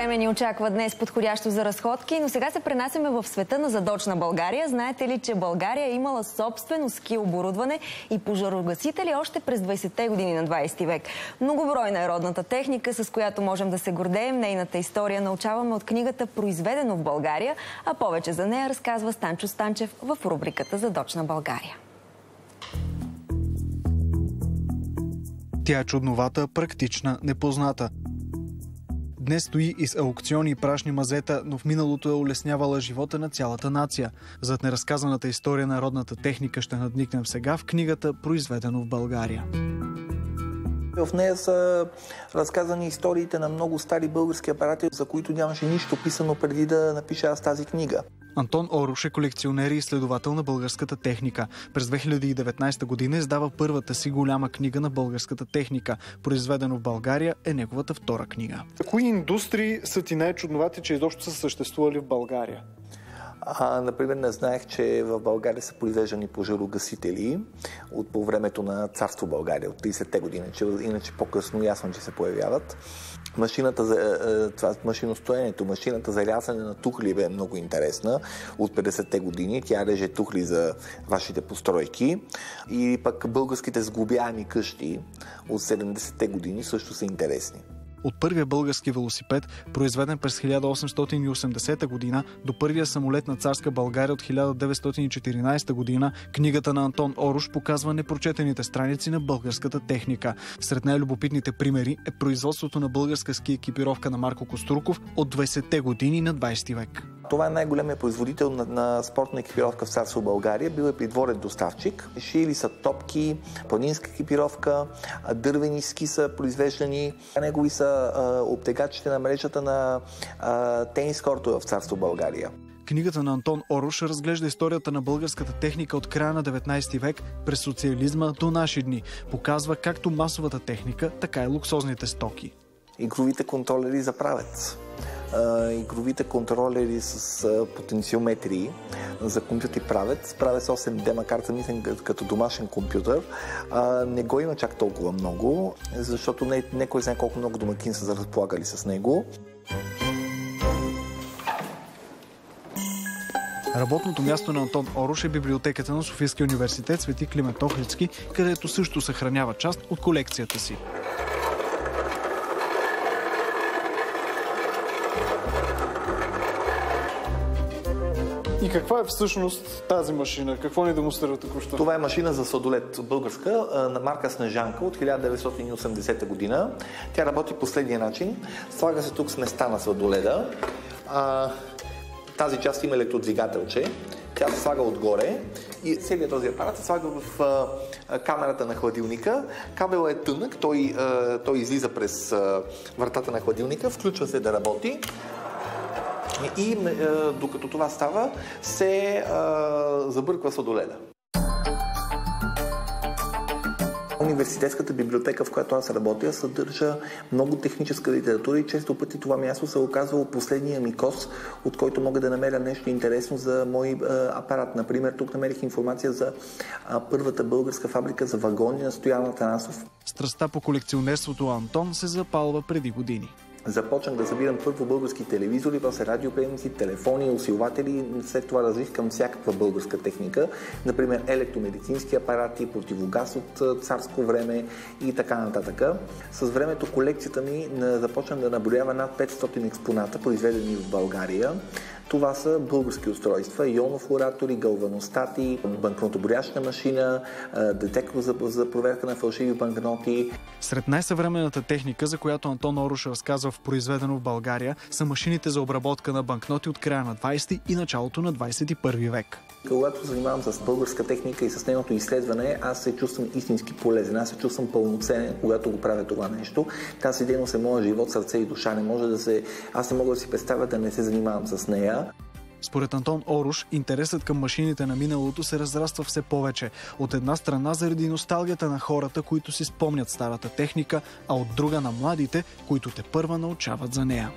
време ни очаква днес подходящо за разходки, но сега се пренасяме в света на задочна България. Знаете ли, че България е имала собствено ски оборудване и пожарогасители още през 20-те години на 20 век? Многобройна е родната техника, с която можем да се гордеем. Нейната история научаваме от книгата "Произведено в България", а повече за нея разказва Станчо Станчев в рубриката "Задочна България". Тя е чудновата, практична, непозната. Днес стои из аукциони и прашни мазета, но в миналото е улеснявала живота на цялата нация. Зад неразказаната история на родната техника ще надникнем сега в книгата "Произведено в България". В нея са разказани историите на много стари български апарати, за които нямаше нищо писано преди да напиша аз тази книга. Антон Оруш е колекционер и изследовател на българската техника. През 2019 година издава първата си голяма книга на българската техника. "Произведено в България" е неговата втора книга. Кои индустрии са ти най-чудновати, че изобщо са съществували в България? Например, не знаех, че в България са произвеждани пожарогасители по времето на царство България, от 30-те години, иначе по-късно ясно, че се появяват. Машиностроенето, машината за рязане на тухли е много интересна от 50-те години. Тя реже тухли за вашите постройки. И пък българските сглобяеми къщи от 70-те години също са интересни. От първия български велосипед, произведен през 1880 година, до първия самолет на царска България от 1914 година, книгата на Антон Оруш показва непрочетените страници на българската техника. Сред най-любопитните примери е производството на българска ски екипировка на Марко Коструков от 20-те години на 20 век. Това е най-големият производител на спортна екипировка в царство България. Бил е придворен доставчик. Шили са топки, планинска екипировка, дървени ски са произвеждани. Негови са обтегачите на мрежата на тенис кортове в царство България. Книгата на Антон Оруш разглежда историята на българската техника от края на 19 век през социализма до наши дни. Показва както масовата техника, така и луксозните стоки. Игровите контролери за правец. Игровите контролери с потенциометрии за компютър и правец. Правец 8D, макар да мислен като домашен компютър, не го има чак толкова много, защото не кой знае колко много домакин са разполагали с него. Работното място на Антон Оруш е библиотеката на Софийския университет "Свети Климент Охридски", където също съхранява част от колекцията си. И каква е всъщност тази машина? Какво ни демонстрира току-що? Това е машина за сладолед българска, на марка Снежанка от 1980 година. Тя работи последния начин. Слага се тук сместа на сладоледа. Тази част има електродвигателче. Тя се слага отгоре и целият този апарат се слага в камерата на хладилника. Кабелът е тънък, той излиза през вратата на хладилника, включва се да работи. И докато това става, се забърква сладоледа. Университетската библиотека, в която аз работя, съдържа много техническа литература и често пъти това място се оказва последния ми кос, от който мога да намеря нещо интересно за мой апарат. Например, тук намерих информация за първата българска фабрика за вагони на Стоян Атанасов. Страстта по колекционерството Антон се запалва преди години. Започнах да събирам първо български телевизори, после радиоприемници, телефони, усилватели. След това развих към всякаква българска техника, например електромедицински апарати, противогаз от царско време и така нататък. С времето колекцията ми започна да наброява над 500 експоната, произведени в България. Това са български устройства, ионофлоратори, галваностати, банкнотоброяща машина, детектор за проверка на фалшиви банкноти. Сред най-съвременната техника, за която Антон Оруш разказва в "Произведено в България", са машините за обработка на банкноти от края на 20 и началото на 21 век. Когато се занимавам с българска техника и с нейното изследване, аз се чувствам истински полезен. Аз се чувствам пълноценен, когато го правя това нещо. Тази дейност е моя живот, сърце и душа. Аз не мога да си представя да не се занимавам с нея. Според Антон Оруш, интересът към машините на миналото се разраства все повече. От една страна заради носталгията на хората, които си спомнят старата техника, а от друга на младите, които тепърва научават за нея.